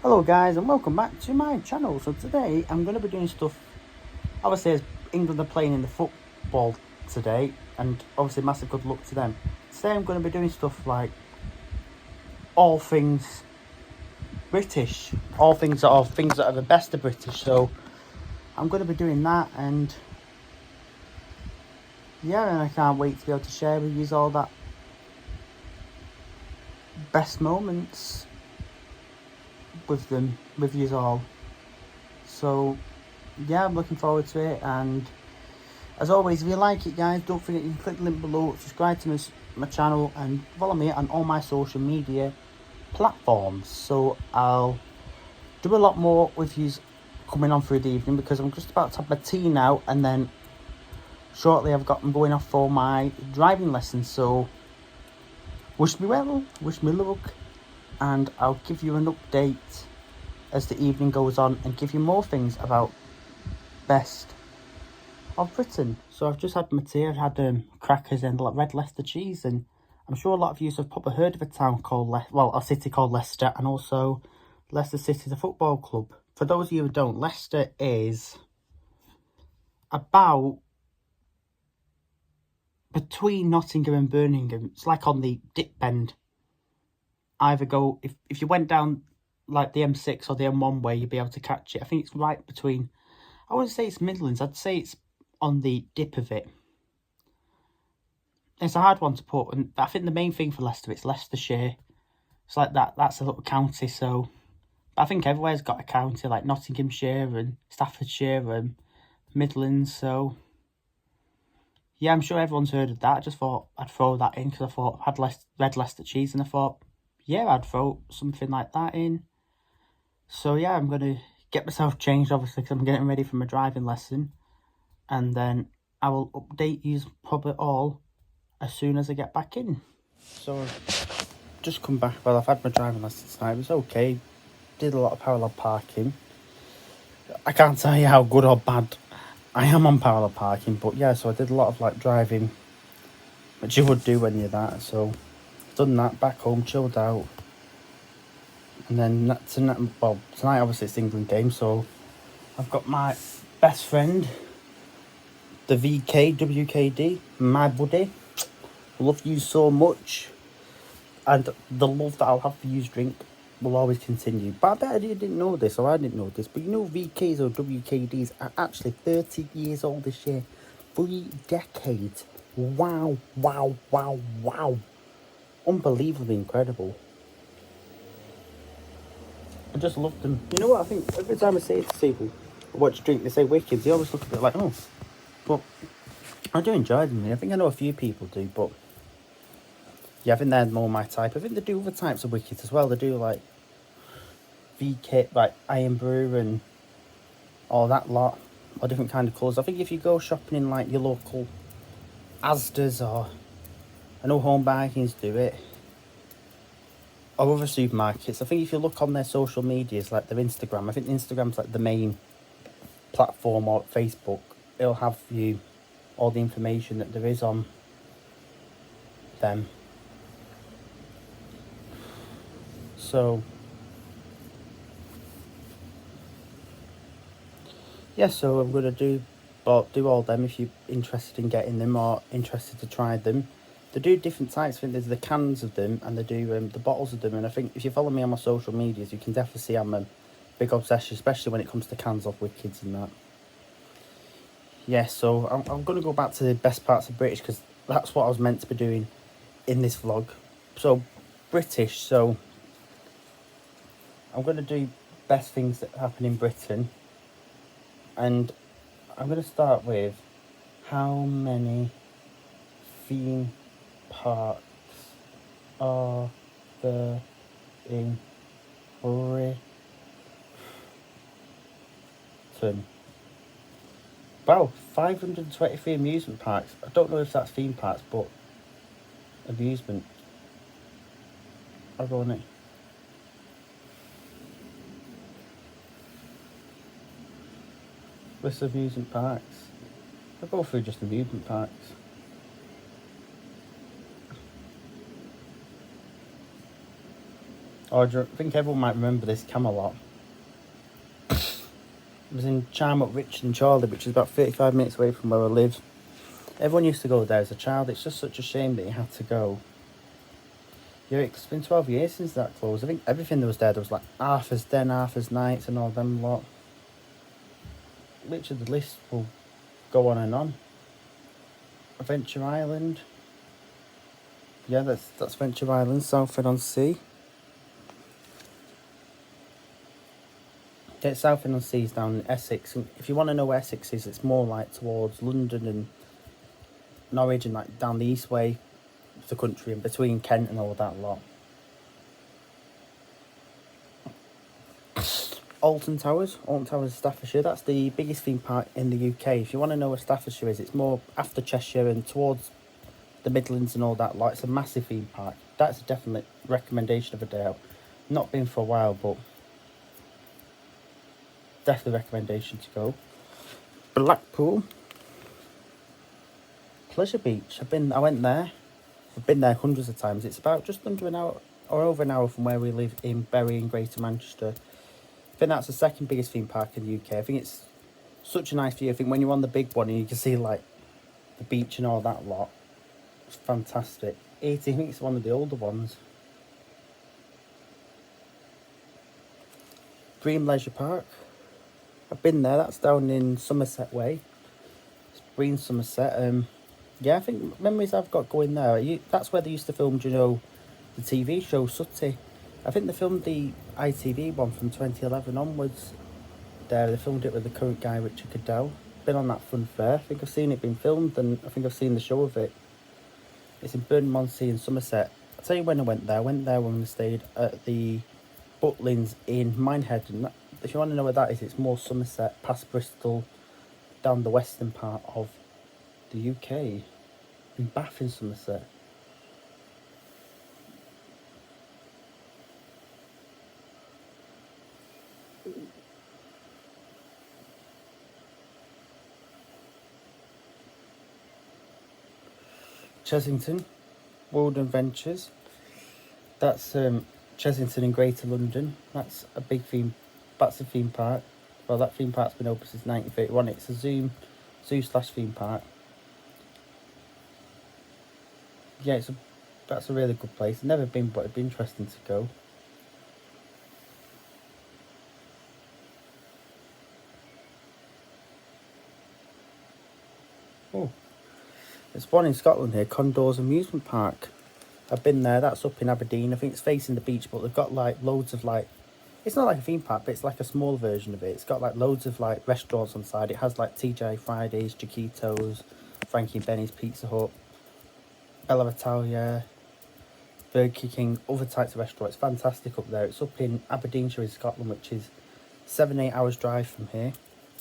Hello guys and welcome back to my channel. So today I'm going to be doing stuff, obviously as England are playing in the football today, and obviously massive good luck to them. Today I'm going to be doing stuff like all things British, all things that are the best of British. So I'm going to be doing that, and yeah, and I can't wait to be able to share with you all that best moments with you all. So yeah, I'm looking forward to it. And as always, if you like it guys, don't forget you can click the link below, subscribe to my channel and follow me on all my social media platforms. So I'll do a lot more with you coming on through the evening, because I'm just about to have my tea now, and then shortly I'm going off for my driving lessons. So wish me well, wish me luck, and I'll give you an update as the evening goes on and give you more things about best of Britain. So I've just had my tea, I've had crackers and red Leicester cheese, and I'm sure a lot of you have probably heard of a town called, a city called Leicester, and also Leicester City, the football club. For those of you who don't, Leicester is about between Nottingham and Birmingham. It's like on the dip bend. Either go, if you went down like the M6 or the M1 way, you'd be able to catch it. I think it's right between, I wouldn't say it's Midlands, I'd say it's on the dip of it. It's a hard one to put, and I think the main thing for Leicester, it's Leicestershire. It's like that's a little county, so I think everywhere's got a county, like Nottinghamshire and Staffordshire and Midlands, so yeah, I'm sure everyone's heard of that. I just thought I'd throw that in because I thought I had red Leicester cheese, and I thought, yeah, I'd throw something like that in. So yeah, I'm going to get myself changed, obviously, because I'm getting ready for my driving lesson, and then I will update you probably all as soon as I get back in. So I've just come back. Well, I've had my driving lesson tonight. It was okay. Did a lot of parallel parking. I can't tell you how good or bad I am on parallel parking, but yeah, so I did a lot of like driving, which you would do when you're that. So done that, back home, chilled out, and then tonight obviously it's the England game, so I've got my best friend, the WKD, my buddy. Love you so much, and the love that I'll have for you's drink will always continue. But I bet you didn't know this, or I didn't know this, but you know VKs or WKDs are actually 30 years old this year. 3 decades. Wow, wow, wow, wow. Unbelievably incredible. I just love them. You know what, I think every time I say it to people, what do you drink, they say Wickeds, they always look a bit like, oh. But I do enjoy them. I think I know a few people do, but yeah, I think they're more my type. I think they do other types of Wickeds as well. They do like VK, like Iron Brew and all that lot, or different kind of colours. I think if you go shopping in like your local Asda's, or I know Home Bargains do it, or other supermarkets, I think if you look on their social medias, like their Instagram, I think Instagram's like the main platform, or Facebook, it'll have you all the information that there is on them. So yeah, so I'm gonna do all them if you're interested in getting them or interested to try them. They do different types. I think there's the cans of them, and they do the bottles of them. And I think if you follow me on my social medias, you can definitely see I'm a big obsession, especially when it comes to cans of Wickeds and that. Yeah, so I'm going to go back to the best parts of British, because that's what I was meant to be doing in this vlog. So British, so I'm going to do best things that happen in Britain, and I'm going to start with how many theme parks are there in Britain? Wow, 523 amusement parks. I don't know if that's theme parks, but amusement. I'll go on it. List of amusement parks. I'll go through just amusement parks. Or I think everyone might remember this Camelot. It was in Charmut, Richard and Chorley, which is about 35 minutes away from where I live. Everyone used to go there as a child. It's just such a shame that you had to go. Yeah, it's been 12 years since that closed. I think everything that was there was like Arthur's Den, Arthur's Nights and all them lot. Literally the list will go on and on. Adventure Island. Yeah, that's Venture Island, Southend-on-Sea. Yeah, Southend-on-Sea is down in Essex. And if you want to know where Essex is, it's more like towards London and Norwich and like down the east way of the country and between Kent and all that lot. Alton Towers, Staffordshire. That's the biggest theme park in the UK. If you want to know where Staffordshire is, it's more after Cheshire and towards the Midlands and all that lot. It's a massive theme park. That's a definite recommendation of a day out. Not been for a while, but definitely recommendation to go. Blackpool, Pleasure Beach. I went there. I've been there hundreds of times. It's about just under an hour or over an hour from where we live in Bury in Greater Manchester. I think that's the second biggest theme park in the UK. I think it's such a nice view. I think when you're on the big one and you can see like the beach and all that lot, it's fantastic. I think it's one of the older ones. Dream Leisure Park. I've been there. That's down in Somerset Way. It's Green Somerset. Yeah, I think memories I've got going there. That's where they used to film, you know, the TV show Sooty. I think they filmed the ITV one from 2011 onwards. There, they filmed it with the current guy Richard Cadell. Been on that fun fair. I think I've seen it being filmed, and I think I've seen the show of it. It's in Burnham-on-Sea in Somerset. I'll tell you when I went there. I went there when we stayed at the Butlins in Minehead. And if you want to know where that is, it's more Somerset, past Bristol, down the western part of the UK. In Bath in Somerset. Chesington, World Adventures. That's Chesington in Greater London. That's a big theme. That's a theme park. Well, that theme park's been open since 1931. It's a zoo/theme park. Yeah, that's a really good place. I've never been, but it'd be interesting to go. Oh, there's one in Scotland here, Condors Amusement Park. I've been there. That's up in Aberdeen. I think it's facing the beach, but they've got like loads of like. It's not like a theme park, but it's like a small version of it. It's got like loads of like restaurants on the side. It has like TGI Fridays, Chiquitos, Frankie Benny's Pizza Hut, Bella Italia, Burger King, other types of restaurants. It's fantastic up there. It's up in Aberdeenshire in Scotland, which is 7-8 hours drive from here.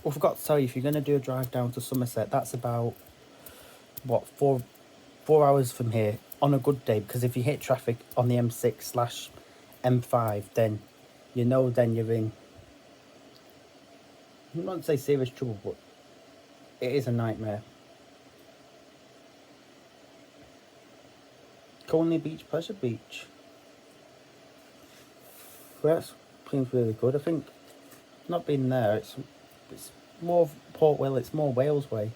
Well, I forgot to tell you, if you're going to do a drive down to Somerset, that's about, what, 4 hours from here on a good day. Because if you hit traffic on the M6/M5, then you know then you're in, I'm not to say serious trouble, but it is a nightmare. Coney Beach, Pleasure Beach. Well, that seems really good. I think, not been there, it's more Port Vale, it's more Wales way.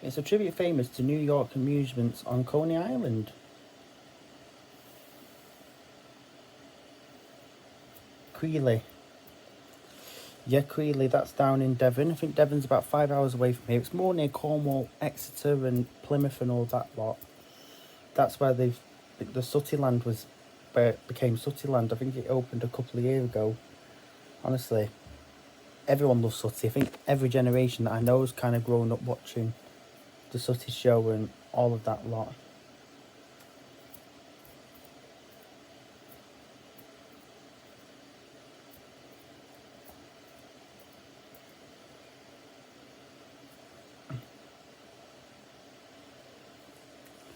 It's a tribute famous to New York amusements on Coney Island. Creeley. Yeah, Creeley, that's down in Devon. I think Devon's about 5 hours away from here. It's more near Cornwall, Exeter and Plymouth and all that lot. That's where the Sootyland was, where it became Sootyland. I think it opened a couple of years ago. Honestly, everyone loves Sooty. I think every generation that I know has kind of grown up watching the Sooty show and all of that lot.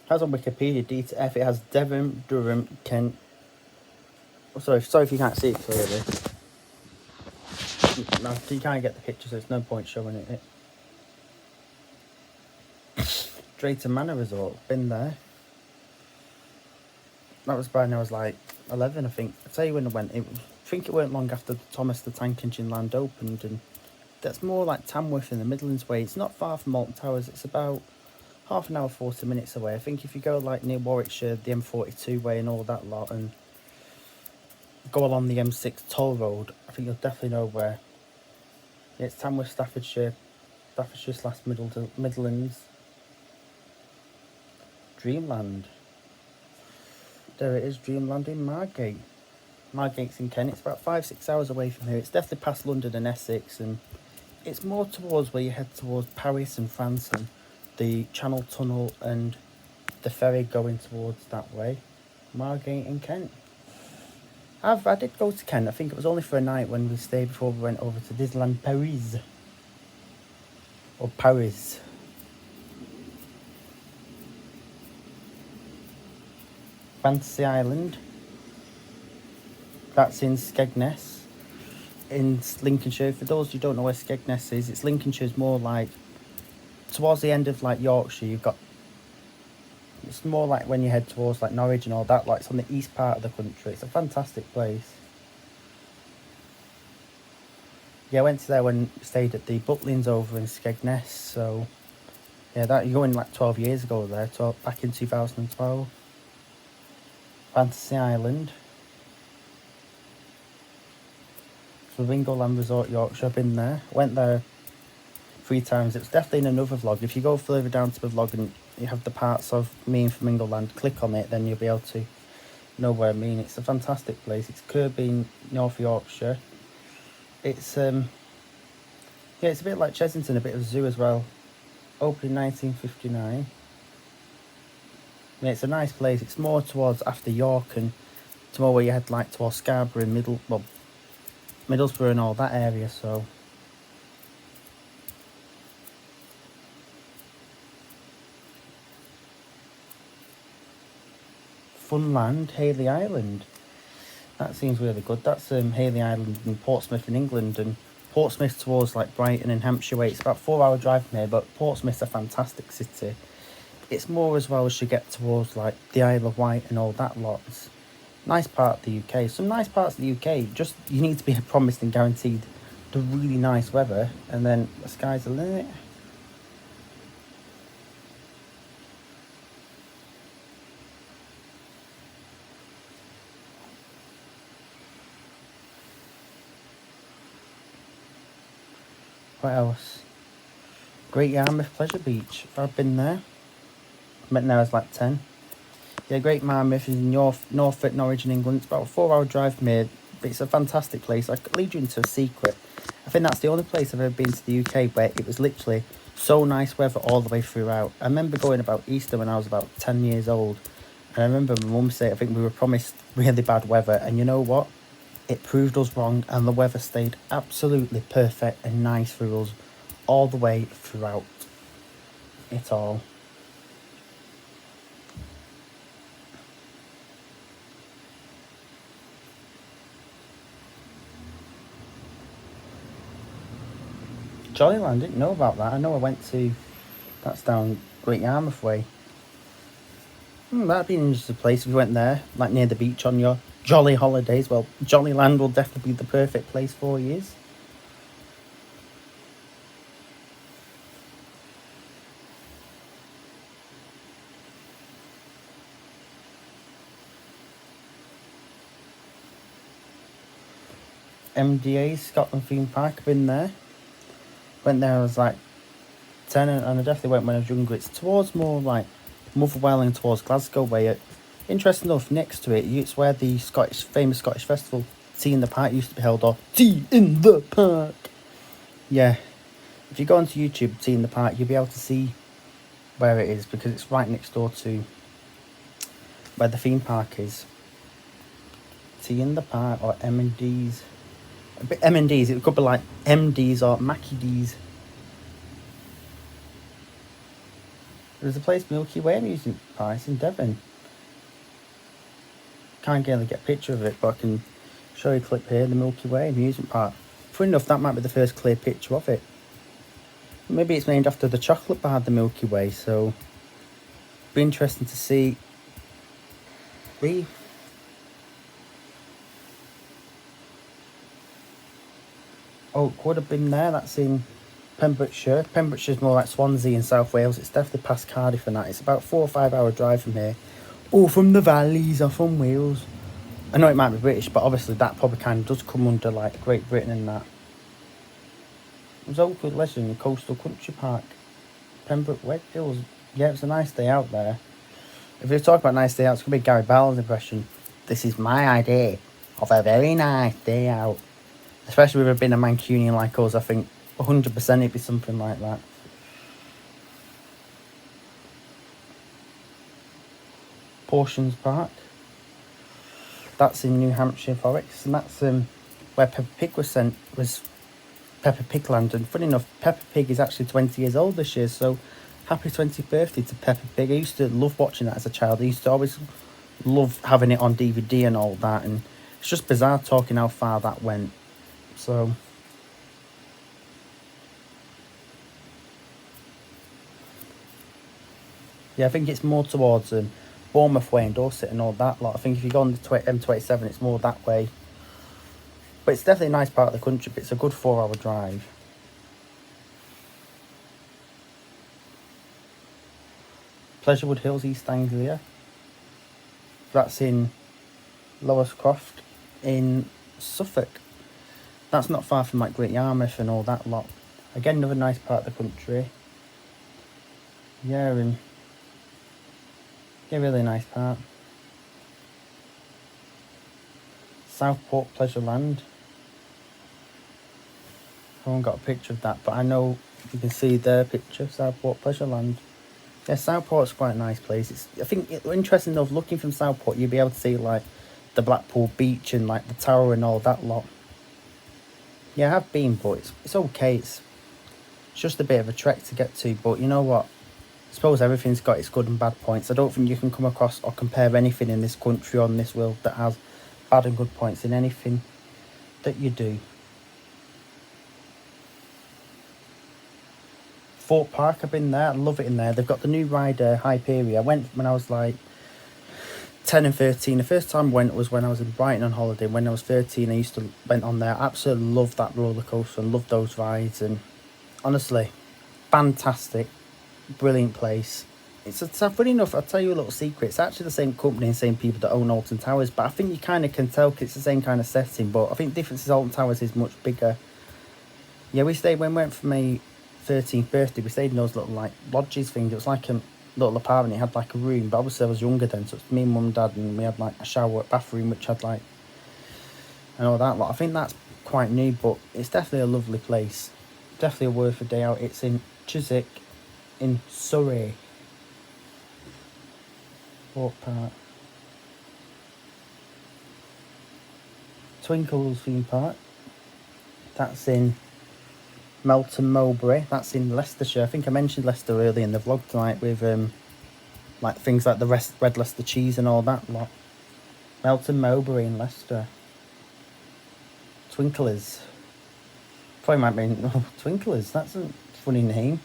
It has on Wikipedia DTF, it has Devon, Durham, Kent. Oh, sorry if you can't see it clearly. No, you can't get the picture, so there's no point showing it. Drayton Manor Resort, been there. That was when I was like 11, I think. I tell you when I went. I think it weren't long after the Thomas the Tank Engine Land opened, and that's more like Tamworth in the Midlands way. It's not far from Alton Towers. It's about half an hour, 40 minutes away. I think if you go like near Warwickshire, the M42 way and all that lot, and go along the M6 toll road, I think you'll definitely know where. Yeah, it's Tamworth, Staffordshire slash Midlands. Dreamland. There it is, Dreamland in Margate. Margate's in Kent. It's about 5-6 hours away from here. It's definitely past London and Essex, and it's more towards where you head towards Paris and France and the Channel Tunnel and the ferry going towards that way. Margate in Kent. I did go to Kent. I think it was only for a night when we stayed before we went over to Disneyland Paris. Or Paris. Fantasy Island. That's in Skegness, in Lincolnshire. For those who don't know where Skegness is, it's Lincolnshire's more like towards the end of like Yorkshire. You've got, it's more like when you head towards like Norwich and all that. Like it's on the east part of the country. It's a fantastic place. Yeah, I went to there when we stayed at the Butlins over in Skegness. So yeah, that you're going like 12 years ago there. Back in 2012. Fantasy Island. Flamingo Land Resort, Yorkshire. I've been there. Went there 3 times. It's definitely in another vlog. If you go further down to the vlog and you have the parts of me and Flamingo Land, click on it, then you'll be able to know what I mean. It's a fantastic place. It's Kirby, North Yorkshire. It's yeah, it's a bit like Chesington, a bit of a zoo as well. Opened in 1959. Yeah, it's a nice place. It's more towards after York and to more where you head like towards Scarborough and Middlesbrough and all that area, so. Funland, Hayley Island. That seems really good. That's Hayley Island in Portsmouth in England, and Portsmouth towards like Brighton and Hampshire way. It's about a 4-hour drive from here, but Portsmouth's a fantastic city. It's more as well as you get towards like the Isle of Wight and all that lot. It's a nice part of the UK. Some nice parts of the UK, just you need to be promised and guaranteed the really nice weather, and then the sky's the limit. What else? Great Yarmouth Pleasure Beach. I've been there. I went there I was like 10. Yeah, Great Yarmouth is in Norfolk, Norwich in England. It's about a 4-hour drive from here. But it's a fantastic place. I could lead you into a secret. I think that's the only place I've ever been to the UK where it was literally so nice weather all the way throughout. I remember going about Easter when I was about 10 years old. And I remember my mum saying, I think we were promised really bad weather. And you know what? It proved us wrong, and the weather stayed absolutely perfect and nice for us all the way throughout it all. Jollyland, didn't know about that. I know I went to, that's down Great Yarmouth way. That'd be an interesting place if you went there, like near the beach on your jolly holidays. Well, Jollyland will definitely be the perfect place for you. MDA, Scotland Theme Park, I've been there. Went there I was like 10, and I definitely went when I was younger. It's towards more like Motherwell and towards Glasgow way. Interesting enough, next to it, it's where the famous Scottish festival, Tea in the Park, used to be held, or Tea in the Park. Yeah, if you go onto YouTube, Tea in the Park, you'll be able to see where it is, because it's right next door to where the theme park is. Tea in the Park, or M&D's. M&D's, it could be like MD's or Mackie D's. There's a place, Milky Way Amusement Park, in Devon. Can't really get a picture of it, but I can show you a clip here, the Milky Way Amusement Park. Funny enough, that might be the first clear picture of it. Maybe it's named after the chocolate bar, the Milky Way, so be interesting to see. Oak Wood have been there. That's in Pembrokeshire. Pembrokeshire's more like Swansea in South Wales. It's definitely past Cardiff and that. It's about 4 or 5 hour drive from here. Or from the valleys or from Wales. I know it might be British, but obviously that probably kind of does come under like Great Britain and that. There's Oakwood Legend Coastal Country Park. Pembroke Wedgills. Yeah, it's a nice day out there. If you talk about nice day out, it's going to be Gary Barlow's impression. This is my idea of a very nice day out. Especially with it being a Mancunian like us, I think 100% it'd be something like that. Portions Park. That's in New Hampshire Forest, and that's where Peppa Pig was sent, was Peppa Pig Land. And funny enough, Peppa Pig is actually 20 years old this year, so happy 20th birthday to Peppa Pig. I used to love watching that as a child. I used to always love having it on DVD and all that, and it's just bizarre talking how far that went. So yeah, I think it's more towards Bournemouth way and Dorset and all that lot. I think if you go on the M27, it's more that way. But it's definitely a nice part of the country, but it's a good 4 hour drive. Pleasurewood Hills, East Anglia. That's in Lowerscroft in Suffolk. That's not far from like Great Yarmouth and all that lot. Again, another nice part of the country. Yeah, and yeah, really nice part. Southport Pleasureland. I haven't got a picture of that, but I know you can see their picture, Southport Pleasureland. Yeah, Southport's quite a nice place. I think interesting enough, looking from Southport, you'll be able to see like the Blackpool Beach and like the tower and all that lot. Yeah, I have been, but it's okay. It's just a bit of a trek to get to, but you know what? I suppose everything's got its good and bad points. I don't think you can come across or compare anything in this country or in this world that has bad and good points in anything that you do. Fort Park, I've been there. I love it in there. They've got the new ride, Hyperia. I went when I was like 10 and 13. The first time I went was when I was in Brighton on holiday. When I was 13, I used to went on there. I absolutely love that roller coaster and love those rides. And honestly, fantastic, brilliant place. It's funny enough, I'll tell you a little secret. It's actually the same company and same people that own Alton Towers, but I think you kind of can tell because it's the same kind of setting. But I think the difference is Alton Towers is much bigger. Yeah, we stayed when we went for my 13th birthday. We stayed in those little like lodges things. It was like a little apartment. It had like a room, but obviously I was younger then, so it's me, mum, dad, and we had like a shower bathroom which had like and all that lot. I think that's quite new, but it's definitely a lovely place. Definitely worth a day out. It's in Chiswick in Surrey. Fort Park. Twinkles theme park. That's in Melton Mowbray. That's in Leicestershire. I think I mentioned Leicester earlier in the vlog tonight with like things like the red Leicester cheese and all that lot. Melton Mowbray in Leicester. Twinklers. Probably might mean Twinklers. That's a funny name.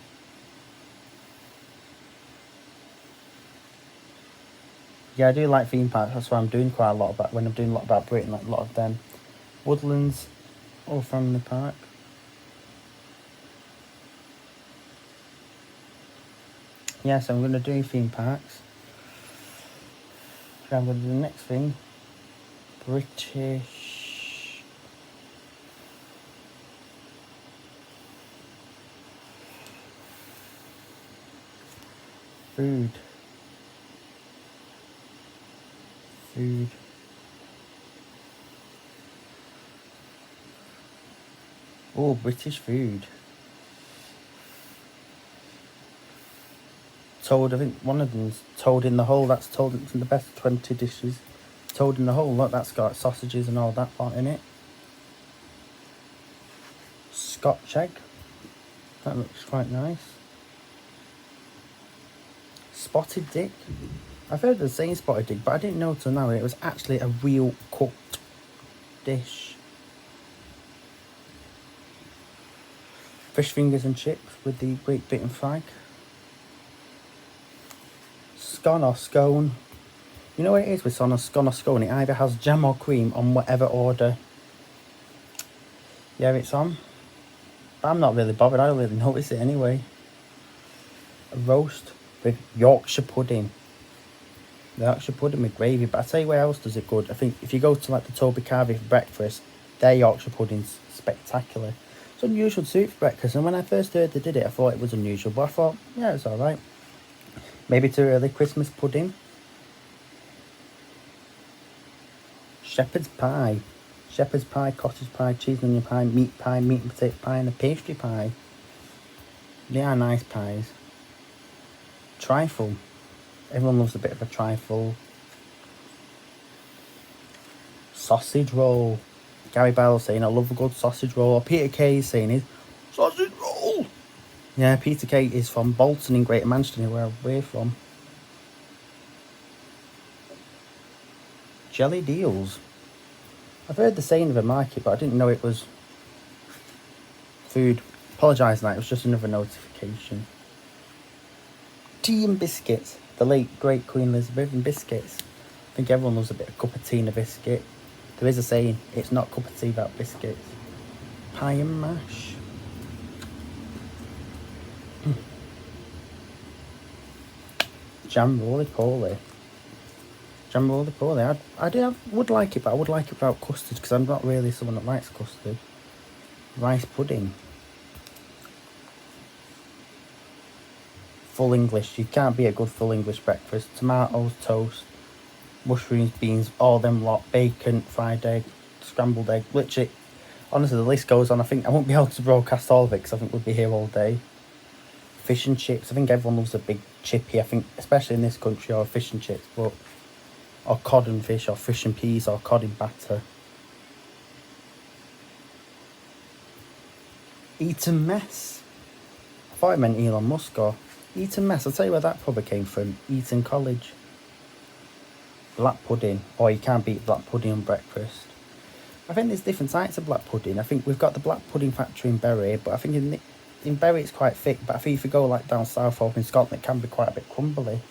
Yeah, I do like theme parks. That's why I'm doing quite a lot about when I'm doing a lot about Britain, like a lot of them. Woodlands or Family Park. Yes, I'm going to do theme parks. So I'm going to do the next thing. British. Food. Oh, British food. Toad, I think one of them's Toad in the Hole. That's Toad, it's in the best 20 dishes. Toad in the Hole, look, that's got sausages and all that part in it. Scotch egg. That looks quite nice. Spotted dick. I've heard of the saying spotted dick, but I didn't know till now it was actually a real cooked dish. Fish fingers and chips with the Great Britain flag. Scone or scone. You know what it is with scone or scone? It either has jam or cream on whatever order. Yeah, it's on. But I'm not really bothered. I don't really notice it anyway. A roast with Yorkshire pudding. The Yorkshire pudding with gravy. But I tell you where else does it good. I think if you go to like the Toby Carvey for breakfast, their Yorkshire pudding's spectacular. It's unusual to do it for breakfast. And when I first heard they did it, I thought it was unusual. But I thought, yeah, it's alright. Maybe too early. Christmas pudding. Shepherd's pie. Shepherd's pie, cottage pie, cheese and onion pie, meat and potato pie, and a pastry pie. They are nice pies. Trifle. Everyone loves a bit of a trifle. Sausage roll. Gary Barlow saying, I love a good sausage roll. Or Peter Kay is saying, is sausage roll. Yeah, Peter Kay is from Bolton in Greater Manchester, where we're from. Jelly deals. I've heard the saying of a market, but I didn't know it was food. Apologise for that, it was just another notification. Tea and biscuits. The late, great Queen Elizabeth and biscuits. I think everyone loves a bit of cup of tea and a biscuit. There is a saying, it's not cup of tea without biscuits. Pie and mash. Jam roly-poly. Jam roly-poly. I would like it, but I would like it without custard, because I'm not really someone that likes custard. Rice pudding. Full English. You can't be a good full English breakfast. Tomatoes, toast, mushrooms, beans, all them lot. Bacon, fried egg, scrambled egg. Literally, honestly, the list goes on. I think I won't be able to broadcast all of it, because I think we'll be here all day. Fish and chips. I think everyone loves a big chippy. I think, especially in this country, or fish and chips, but or cod and fish, or fish and peas, or cod in batter. Eton Mess. I thought it meant Elon Musk, or Eton Mess. I'll tell you where that probably came from. Eton College. Black pudding. Or you can't beat black pudding on breakfast. I think there's different types of black pudding. I think we've got the black pudding factory in Bury, but I think in Bury it's quite thick. But I think if you go like down south over in Scotland, it can be quite a bit crumbly.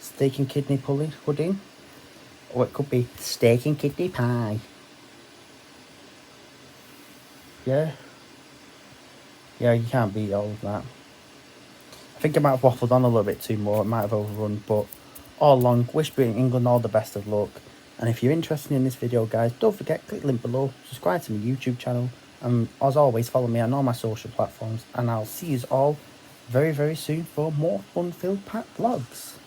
Steak and kidney pudding. Or it could be steak and kidney pie. Yeah. Yeah, you can't beat all of that. I think I might have waffled on a little bit too more. It might have overrun, but all along, wish Britain England all the best of luck. And if you're interested in this video, guys, don't forget, click the link below, subscribe to my YouTube channel, and as always, follow me on all my social platforms. And I'll see you all very, very soon for more fun-filled packed vlogs.